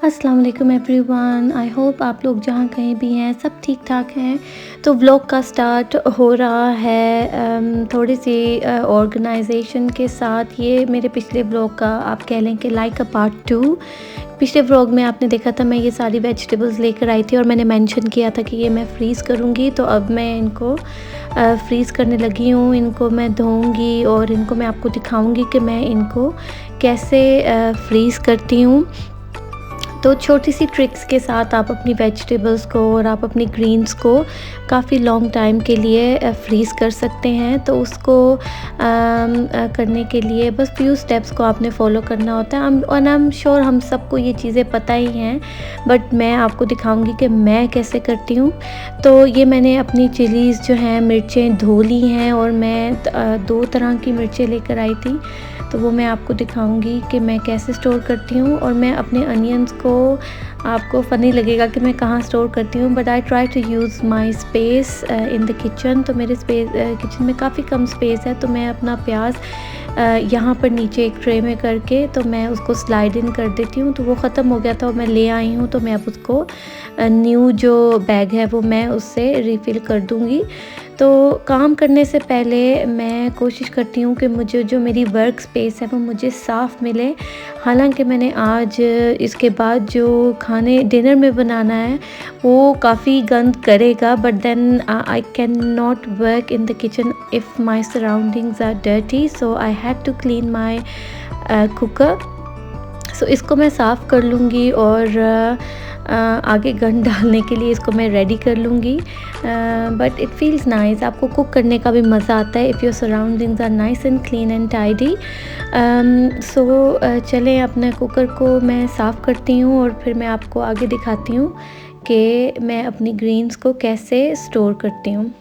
अस्सलाम वालेकुम everyone. I hope आप लोग जहाँ कहीं भी हैं सब ठीक ठाक हैं। तो व्लॉग का स्टार्ट हो रहा है थोड़ी सी ऑर्गेनाइजेशन के साथ। ये मेरे पिछले व्लॉग का आप कह लें कि लाइक अ पार्ट 2। पिछले व्लॉग में आपने देखा था मैं ये सारी वेजिटेबल्स लेकर आई थी और मैंने मेंशन किया था कि ये मैं फ्रीज़ करूँगी। तो अब मैं इनको फ्रीज़ करने लगी हूँ। इनको मैं धोऊँगी और इनको मैं आपको दिखाऊँगी कि मैं इनको कैसे फ्रीज़ करती हूँ। तो छोटी सी ट्रिक्स के साथ आप अपनी वेजिटेबल्स को और आप अपनी ग्रीन्स को काफ़ी लॉन्ग टाइम के लिए फ्रीज़ कर सकते हैं। तो उसको करने के लिए बस फ्यू स्टेप्स को आपने फॉलो करना होता है। आई एम श्योर हम सबको ये चीज़ें पता ही हैं, बट मैं आपको दिखाऊंगी कि मैं कैसे करती हूँ। तो ये मैंने अपनी चिलीज़ जो हैं मिर्चें धो ली हैं और मैं 2 तरह की मिर्चें लेकर आई थी। तो वो मैं आपको दिखाऊंगी कि मैं कैसे स्टोर करती हूँ। और मैं अपने अनियंस को, आपको फ़नी लगेगा कि मैं कहाँ स्टोर करती हूँ, but I try to use my space in the kitchen. तो मेरे किचन में काफ़ी कम स्पेस है, तो मैं अपना प्याज यहाँ पर नीचे एक ट्रे में करके तो मैं उसको स्लाइड इन कर देती हूँ। तो वो ख़त्म हो गया था और मैं ले आई हूँ, तो मैं अब उसको न्यू जो बैग है वो मैं उससे रिफ़िल कर दूँगी। तो काम करने से पहले मैं कोशिश करती हूँ कि मुझे जो मेरी वर्क स्पेस है वो मुझे साफ़ मिले। हालांकि मैंने आज इसके बाद जो खाने डिनर में बनाना है वो काफ़ी गंद करेगा, but then I can not work in the kitchen if my surroundings are dirty, so I had to clean my cooker. So इसको मैं साफ़ कर लूँगी और आगे गंद डालने के लिए इसको मैं रेडी कर लूँगी। बट इट फील्स नाइस, आपको कुक करने का भी मज़ा आता है if your surroundings are nice and clean and tidy. So चलें, अपने कुकर को मैं साफ़ करती हूँ और फिर मैं आपको आगे दिखाती हूँ कि मैं अपनी ग्रीन्स को कैसे स्टोर करती हूँ।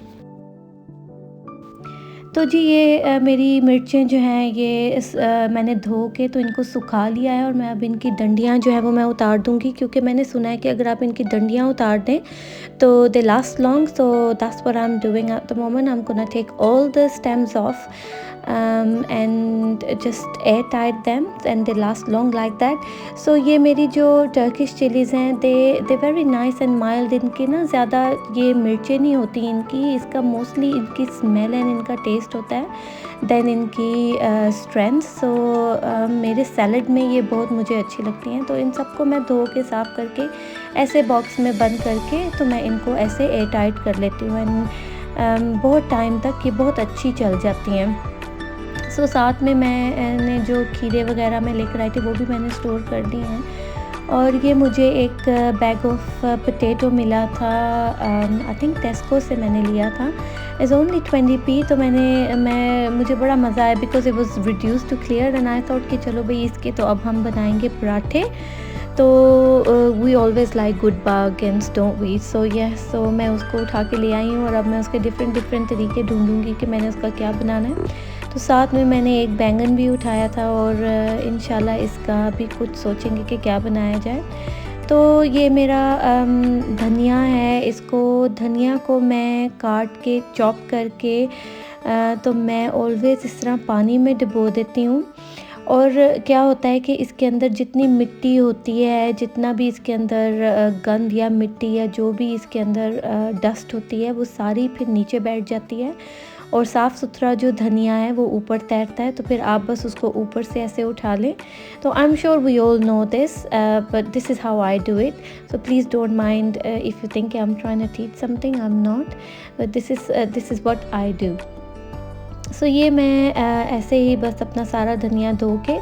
तो जी ये मेरी मिर्चें जो हैं ये मैंने धो के तो इनको सुखा लिया है और मैं अब इनकी डंडियाँ जो है वो मैं उतार दूँगी, क्योंकि मैंने सुना है कि अगर आप इनकी डंडियाँ उतार दें तो they last long. So that's what I am doing at the moment. I am gonna take all the stems off and just air tight them and they last long like that. So ये मेरी जो Turkish chillies हैं they very nice and mild। इनकी ना ज़्यादा ये मिर्चें नहीं होती इनकी, इसका मोस्टली इनकी स्मेल एंड इनका टेस्ट होता है देन इनकी स्ट्रेंथ। सो मेरे सैलड में ये बहुत मुझे अच्छी लगती हैं। तो इन सबको मैं धो के साफ़ करके ऐसे बॉक्स में बंद करके तो मैं इनको ऐसे एयर टाइट कर लेती हूँ एंड बहुत टाइम तक ये बहुत अच्छी चल जाती हैं। सो साथ में मैंने जो खीरे वगैरह मैं लेकर आई थी वो भी मैंने स्टोर कर दी हैं। और ये मुझे एक बैग ऑफ पोटैटो मिला था, आई थिंक टेस्को से मैंने लिया था, इज़ ओनली 20p। तो मुझे बड़ा मज़ा आया because it was reduce to clear and I thought कि चलो भाई इसके तो अब हम बनाएंगे पराठे। तो we always like good bargains don't we. So yes, so मैं उसको उठा के ले आई हूँ और अब मैं उसके डिफरेंट तरीके ढूंढूंगी कि मैंने उसका क्या बनाना है। तो साथ में मैंने एक बैंगन भी उठाया था और इंशाल्लाह इसका भी कुछ सोचेंगे कि क्या बनाया जाए। तो ये मेरा धनिया है, इसको धनिया को मैं काट के चॉप करके तो मैं ऑलवेज़ इस तरह पानी में डुबो देती हूँ। और क्या होता है कि इसके अंदर जितनी मिट्टी होती है, जितना भी इसके अंदर गंद या मिट्टी या जो भी इसके अंदर डस्ट होती है वो सारी फिर नीचे बैठ जाती है और साफ़ सुथरा जो धनिया है वो ऊपर तैरता है। तो फिर आप बस उसको ऊपर से ऐसे उठा लें। तो I am sure we all know this, but this is how I do it. So please don't mind if you think I am trying to teach something, I am not, but this is what I do. So ये मैं ऐसे ही बस अपना सारा धनिया धो के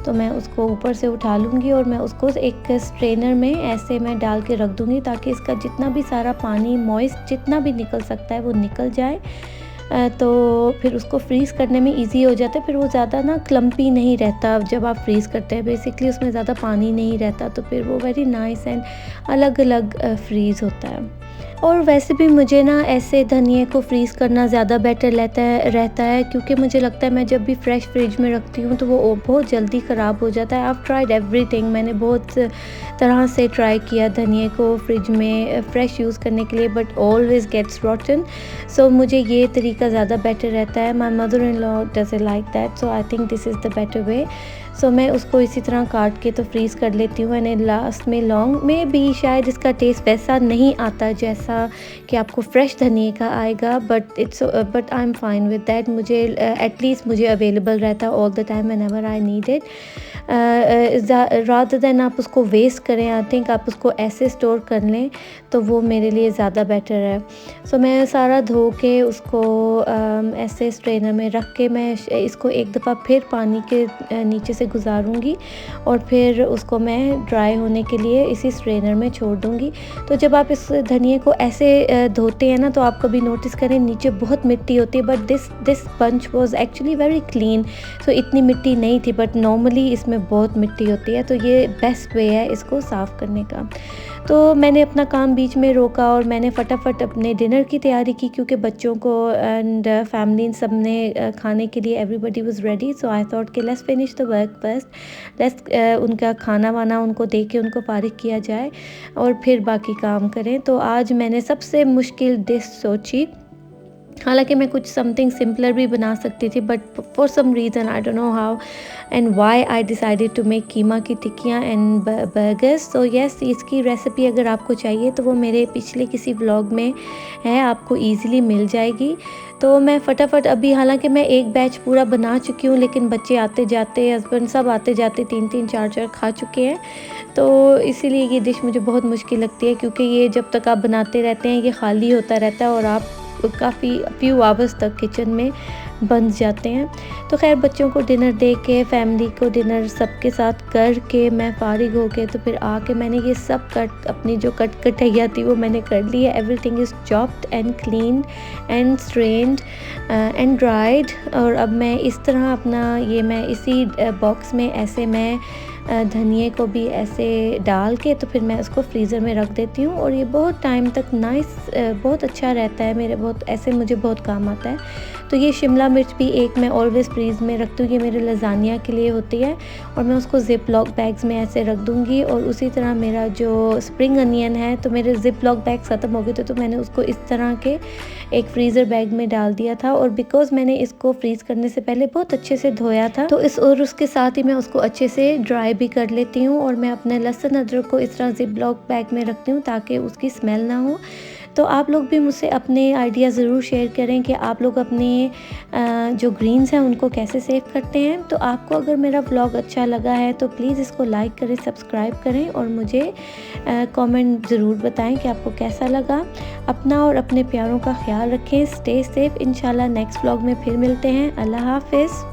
तो मैं उसको ऊपर से उठा लूँगी और मैं उसको एक स्ट्रेनर में ऐसे मैं डाल के रख दूँगी ताकि इसका जितना भी सारा पानी मॉइस्ट जितना भी निकल सकता है वो निकल जाए। तो फिर उसको फ्रीज़ करने में इजी हो जाता है, फिर वो ज़्यादा ना क्लम्पी नहीं रहता जब आप फ्रीज़ करते हैं। बेसिकली उसमें ज़्यादा पानी नहीं रहता, तो फिर वो वेरी नाइस एंड अलग अलग फ्रीज़ होता है। और वैसे भी मुझे ना ऐसे धनिए को फ्रीज़ करना ज़्यादा बेटर रहता है क्योंकि मुझे लगता है मैं जब भी फ्रेश फ्रिज में रखती हूँ तो वो बहुत जल्दी ख़राब हो जाता है। I've tried everything, मैंने बहुत तरह से ट्राई किया धनिए को फ्रिज में फ़्रेश यूज़ करने के लिए, but always gets rotten. So मुझे ये तरीका ज़्यादा बेटर रहता है। My mother in law doesn't like that, so I think this is the better way. So मैं उसको इसी तरह काट के तो फ्रीज़ कर लेती हूँ एंड लास्ट में लॉन्ग में भी शायद इसका टेस्ट वैसा नहीं आता जैसा कि आपको फ्रेश धनिए का आएगा, but I am fine with that. मुझे एटलीस्ट मुझे अवेलेबल रहता है all the time whenever I need it. Rather than आप उसको वेस्ट करें, आई थिंक आप उसको ऐसे स्टोर कर लें तो वो मेरे लिए ज़्यादा बेटर है। सो मैं सारा धो के उसको ऐसे स्ट्रेनर में रख के मैं इसको एक दफ़ा फिर पानी के नीचे से गुजारूंगी और फिर उसको मैं ड्राई होने के लिए इसी स्ट्रेनर में छोड़ दूंगी। तो जब आप इस धनिए को ऐसे धोते हैं ना तो आप कभी नोटिस करें नीचे बहुत मिट्टी होती है, but this bunch was actually very clean. So इतनी मिट्टी नहीं थी, बट नॉर्मली इसमें बहुत मिट्टी होती है, तो ये बेस्ट वे है इसको साफ़ करने का। तो मैंने अपना काम बीच में रोका और मैंने फटाफट अपने डिनर की तैयारी की क्योंकि बच्चों को एंड फैमिली सब ने खाने के लिए everybody was ready. So I thought कि let's finish the work first, let's उनका खाना वाना उनको दे के उनको फारिग किया जाए और फिर बाकी काम करें। तो आज मैंने सबसे मुश्किल डिश सोची, हालांकि मैं कुछ समथिंग सिंपलर भी बना सकती थी, but for some reason I don't know how and why I decided to make keema की टिक्कियाँ एंड बर्गर्स। तो यस, इसकी रेसिपी अगर आपको चाहिए तो वो मेरे पिछले किसी व्लॉग में है, आपको इजीली मिल जाएगी। तो मैं फटाफट अभी, हालांकि मैं एक बैच पूरा बना चुकी हूँ, लेकिन बच्चे आते जाते, हस्बैंड सब आते जाते 3-3 4-4 खा चुके हैं। तो इसीलिए ये डिश मुझे बहुत मुश्किल लगती है क्योंकि ये जब तक आप बनाते रहते हैं ये खाली होता रहता है और आप काफ़ी फ्यू आवर्स तक किचन में बंद जाते हैं। तो खैर बच्चों को डिनर दे के, फैमिली को डिनर सबके साथ करके मैं फारिग हो के तो फिर आके मैंने ये सब अपनी जो कटैया थी वो मैंने कर ली है। Everything is chopped and clean and strained and dried. और अब मैं इस तरह अपना ये मैं इसी बॉक्स में ऐसे मैं धनिए को भी ऐसे डाल के तो फिर मैं उसको फ्रीज़र में रख देती हूँ और ये बहुत टाइम तक बहुत अच्छा रहता है, मेरे बहुत ऐसे मुझे बहुत काम आता है। तो ये शिमला मिर्च भी एक मैं ऑलवेज़ फ्रीज़ में रखती हूँ, ये मेरे लजानिया के लिए होती है और मैं उसको ज़िप लॉक बैग्स में ऐसे रख दूँगी। और उसी तरह मेरा जो स्प्रिंग अनियन है, तो मेरे ज़िप लॉक बैग्स ख़त्म हो गए थे तो मैंने उसको इस तरह के एक फ्रीज़र बैग में डाल दिया था। और बिकॉज़ मैंने इसको फ्रीज़ करने से पहले बहुत अच्छे से धोया था तो उसके साथ ही मैं उसको अच्छे से ड्राई भी कर लेती हूँ। और मैं अपने लहसुन अदरक को इस तरह ज़िप लॉक बैग में रखती हूँ ताकि उसकी स्मेल ना हो। तो आप लोग भी मुझसे अपने आइडिया ज़रूर शेयर करें कि आप लोग अपने जो ग्रीन्स हैं उनको कैसे सेव करते हैं। तो आपको अगर मेरा व्लॉग अच्छा लगा है तो प्लीज़ इसको लाइक करें, सब्सक्राइब करें और मुझे कमेंट ज़रूर बताएं कि आपको कैसा लगा। अपना और अपने प्यारों का ख्याल रखें, स्टे सेफ। इंशाल्लाह नेक्स्ट व्लॉग में फिर मिलते हैं। अल्लाह हाफ़िज़।